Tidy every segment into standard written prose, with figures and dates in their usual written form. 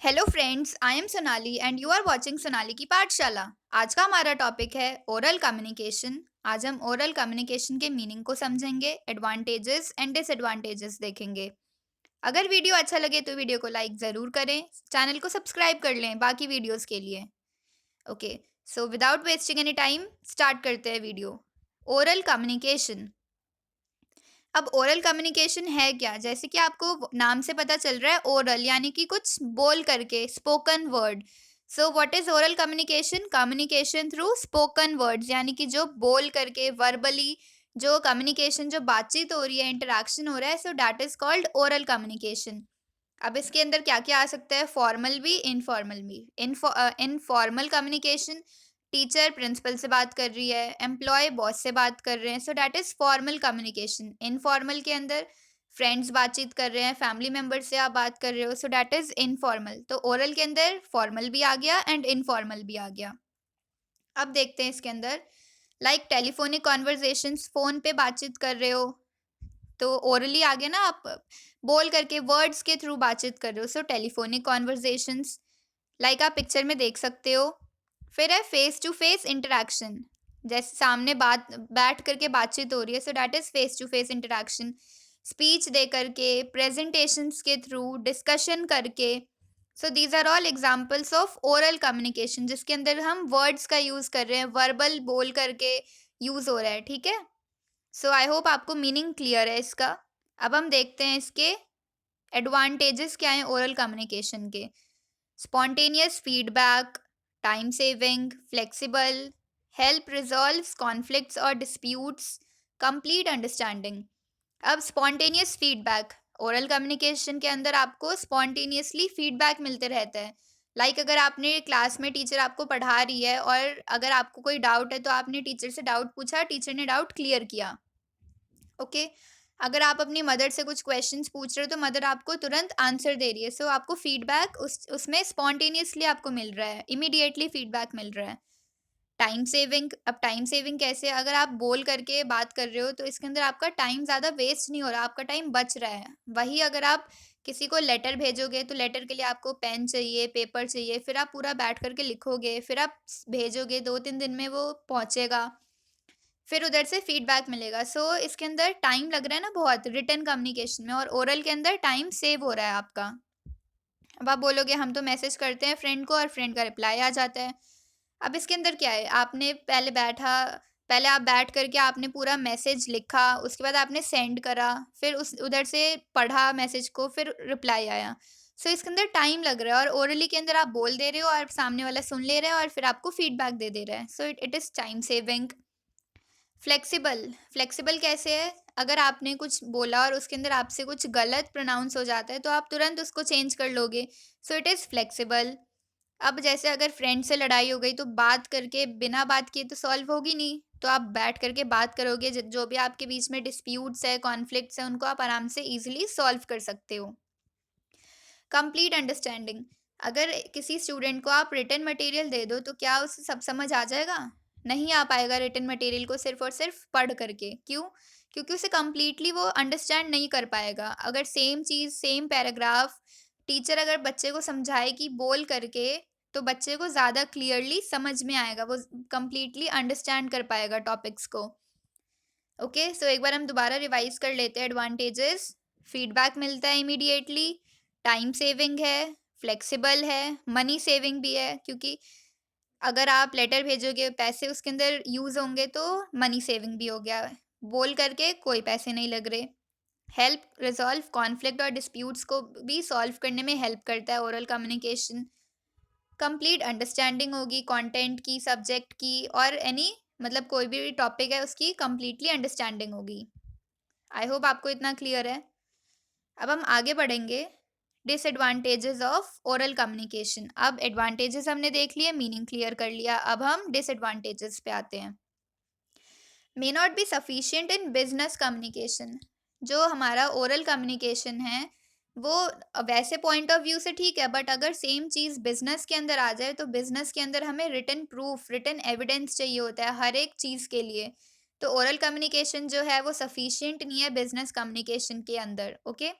Hello friends, I am Sonali and you are watching Sonali की पाठशाला। आज का हमारा टॉपिक है ओरल कम्युनिकेशन। आज हम ओरल कम्युनिकेशन के मीनिंग को समझेंगे, एडवांटेजेस एंड डिसएडवांटेजेस देखेंगे। अगर वीडियो अच्छा लगे तो वीडियो को लाइक ज़रूर करें, चैनल को सब्सक्राइब कर लें बाकी वीडियोस के लिए। Okay, so without wasting any time start करते हैं वीडियो। Oral communication. अब ओरल कम्युनिकेशन है क्या? जैसे कि आपको नाम से पता चल रहा है, ओरल यानी कि कुछ बोल करके, spoken word. So what is oral communication? Communication through spoken words, यानी कि जो बोल करके वर्बली जो कम्युनिकेशन, जो बातचीत हो रही है, इंटरेक्शन हो रहा है, so that is called oral communication. अब इसके अंदर क्या क्या आ सकता है? फॉर्मल भी, इनफॉर्मल भी। इनफॉर्मल कम्युनिकेशन, टीचर प्रिंसिपल से बात कर रही है, एम्प्लॉय बॉस से बात कर रहे हैं, सो that is formal communication. Informal के अंदर फ्रेंड्स बातचीत कर रहे हैं, फैमिली मेंबर से आप बात कर रहे हो, सो दैट इज इनफॉर्मल। तो ओरल के अंदर फॉर्मल भी आ गया एंड इनफॉर्मल भी आ गया। अब देखते हैं इसके अंदर, लाइक टेलीफोनिक कॉन्वर्जेशंस, फोन पे बातचीत कर रहे हो तो ओरली आ गया ना, आप बोल करके वर्ड्स के थ्रू बातचीत कर रहे हो, सो टेलीफोनिक कॉन्वर्जेशंस। लाइक आप पिक्चर में देख सकते हो। फिर है फेस टू फेस इंटरेक्शन, जैसे सामने बात बैठ करके बातचीत हो रही है, so that is face to face interaction. Speech दे करके, प्रेजेंटेशंस के थ्रू, डिस्कशन करके, so these are all examples of oral communication, जिसके अंदर हम वर्ड्स का यूज कर रहे हैं, वर्बल बोल करके यूज हो रहा है। ठीक है, सो आई होप आपको मीनिंग क्लियर है इसका। अब हम देखते हैं इसके एडवांटेजेस क्या हैं ओरल कम्युनिकेशन के। Spontaneous feedback, time saving, flexible, help resolves conflicts और डिस्प्यूट्स, कंप्लीट अंडरस्टैंडिंग। अब स्पॉन्टेनियस फीडबैक, ओरल कम्युनिकेशन के अंदर आपको स्पॉन्टेनियसली फीडबैक मिलते रहता है। लाइक अगर आपने क्लास में, टीचर आपको पढ़ा रही है और अगर आपको कोई डाउट है तो आपने टीचर से डाउट पूछा, टीचर ने डाउट क्लियर किया। ओके, अगर आप अपनी मदर से कुछ क्वेश्चंस पूछ रहे हो तो मदर आपको तुरंत आंसर दे रही है, सो आपको फीडबैक उसमें स्पॉन्टेनियसली आपको मिल रहा है, इमीडिएटली फीडबैक मिल रहा है। टाइम सेविंग, अब टाइम सेविंग कैसे? अगर आप बोल करके बात कर रहे हो तो इसके अंदर आपका टाइम ज़्यादा वेस्ट नहीं हो रहा, आपका टाइम बच रहा है। वही अगर आप किसी को लेटर भेजोगे तो लेटर के लिए आपको पेन चाहिए, पेपर चाहिए, फिर आप पूरा बैठ करके लिखोगे, फिर आप भेजोगे, 2-3 दिन में वो पहुँचेगा, फिर उधर से फीडबैक मिलेगा। सो इसके अंदर टाइम लग रहा है ना बहुत, रिटन कम्युनिकेशन में, और ओरल के अंदर टाइम सेव हो रहा है आपका। अब आप बोलोगे हम तो मैसेज करते हैं फ्रेंड को और फ्रेंड का रिप्लाई आ जाता है। अब इसके अंदर क्या है, आपने पहले आप बैठ करके आपने पूरा मैसेज लिखा, उसके बाद आपने सेंड करा, फिर उस उधर से पढ़ा मैसेज को, फिर रिप्लाई आया। सो इसके अंदर टाइम लग रहा है, और ओरली के अंदर आप बोल दे रहे हो और सामने वाला सुन ले रहा है और फिर आपको फीडबैक दे दे रहा है, so it is time saving. Flexible, flexible कैसे है? अगर आपने कुछ बोला और उसके अंदर आपसे कुछ गलत प्रोनाउंस हो जाता है तो आप तुरंत उसको चेंज कर लोगे, सो इट इज़ फ्लेक्सिबल। अब जैसे अगर फ्रेंड से लड़ाई हो गई तो बात करके, बिना बात किए तो सॉल्व होगी नहीं, तो आप बैठ करके बात करोगे, जो भी आपके बीच में डिस्प्यूट्स है, कॉन्फ्लिक्ट्स है, उनको आप आराम से इजीली सॉल्व कर सकते हो। कंप्लीट अंडरस्टैंडिंग, अगर किसी स्टूडेंट को आप रिटन मटेरियल दे दो तो क्या उसे सब समझ आ जाएगा? नहीं आ पाएगा रिटन मटेरियल को सिर्फ और सिर्फ पढ़ करके। क्यों? क्योंकि उसे कंप्लीटली वो अंडरस्टैंड नहीं कर पाएगा। अगर सेम चीज़, सेम पैराग्राफ टीचर अगर बच्चे को समझाए कि बोल करके, तो बच्चे को ज़्यादा क्लियरली समझ में आएगा, वो कंप्लीटली अंडरस्टैंड कर पाएगा टॉपिक्स को। ओके, सो एक बार हम दोबारा रिवाइज कर लेते हैं एडवांटेजेस। फीडबैक मिलता है इमीडिएटली, टाइम सेविंग है, फ्लेक्सिबल है, मनी सेविंग भी है, क्योंकि अगर आप लेटर भेजोगे, पैसे उसके अंदर यूज़ होंगे, तो मनी सेविंग भी हो गया। बोल करके कोई पैसे नहीं लग रहे। हेल्प रिजॉल्व कॉन्फ्लिक्ट और डिस्प्यूट्स को भी सॉल्व करने में हेल्प करता है ओरल कम्युनिकेशन। कंप्लीट अंडरस्टैंडिंग होगी कंटेंट की, सब्जेक्ट की, और एनी, मतलब कोई भी टॉपिक है उसकी कंप्लीटली अंडरस्टैंडिंग होगी। आई होप आपको इतना क्लियर है। अब हम आगे बढ़ेंगे। Disadvantages of oral communication. अब एडवांटेजेस हमने देख लिए, मीनिंग क्लियर कर लिया, अब हम डिसएडवांटेजेस पे आते हैं। May not be sufficient in business communication, जो हमारा ओरल कम्युनिकेशन है वो वैसे पॉइंट ऑफ व्यू से ठीक है, बट अगर सेम चीज़ बिजनेस के अंदर आ जाए तो बिजनेस के अंदर हमें रिटन प्रूफ, रिटन एविडेंस चाहिए होता है हर एक चीज़ के लिए। तो ओरल कम्युनिकेशन जो है वो सफिशिएंट नहीं है बिजनेस कम्युनिकेशन के अंदर। ओके,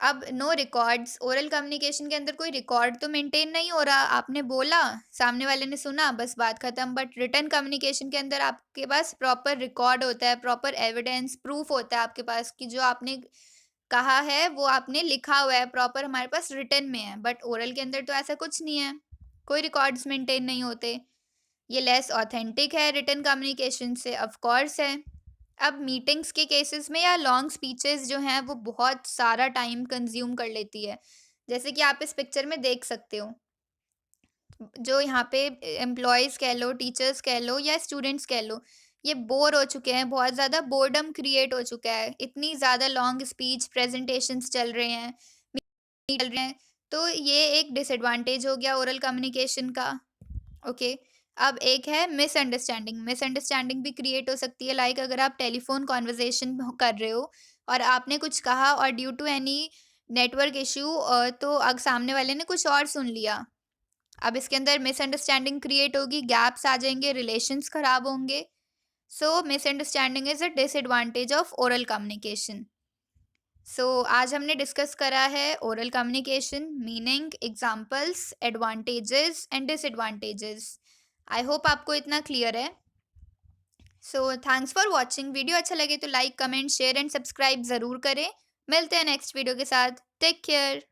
अब नो रिकॉर्ड्स, ओरल कम्युनिकेशन के अंदर कोई रिकॉर्ड तो मेंटेन नहीं हो रहा, आपने बोला, सामने वाले ने सुना, बस बात खत्म। बट रिटन कम्युनिकेशन के अंदर आपके पास प्रॉपर रिकॉर्ड होता है, प्रॉपर एविडेंस, प्रूफ होता है आपके पास कि जो आपने कहा है वो आपने लिखा हुआ है, प्रॉपर हमारे पास रिटन में है। बट ओरल के अंदर तो ऐसा कुछ नहीं है, कोई रिकॉर्ड्स मेंटेन नहीं होते। ये लेस ऑथेंटिक है रिटन कम्युनिकेशन से, ऑफ कोर्स है। अब मीटिंग्स के केसेस में या लॉन्ग स्पीचेस जो हैं वो बहुत सारा टाइम कंज्यूम कर लेती है। जैसे कि आप इस पिक्चर में देख सकते हो, जो यहाँ पे एम्प्लॉयज़ कह लो, टीचर्स कह लो या स्टूडेंट्स कह लो, ये बोर हो चुके हैं, बहुत ज़्यादा बोर्डम क्रिएट हो चुका है। इतनी ज़्यादा लॉन्ग स्पीच, प्रेज़ेंटेशंस चल रहे हैं, चल रहे हैं, तो ये एक डिसएडवांटेज हो गया ओरल कम्युनिकेशन का। ओके। अब एक है मिसअंडरस्टैंडिंग, मिसअंडरस्टैंडिंग भी क्रिएट हो सकती है। लाइक अगर आप टेलीफोन कॉन्वर्जेशन कर रहे हो और आपने कुछ कहा और due to any network issue तो सामने वाले ने कुछ और सुन लिया। अब इसके अंदर मिसअंडरस्टैंडिंग क्रिएट होगी, गैप्स आ जाएंगे, रिलेशंस खराब होंगे। So misunderstanding is a disadvantage of oral communication. So आज हमने डिस्कस करा है oral communication, meaning, examples, advantages and disadvantages. I hope आपको इतना क्लियर है। So thanks for watching. Video अच्छा लगे तो like, comment, share and subscribe ज़रूर करें। मिलते हैं नेक्स्ट वीडियो के साथ। Take care.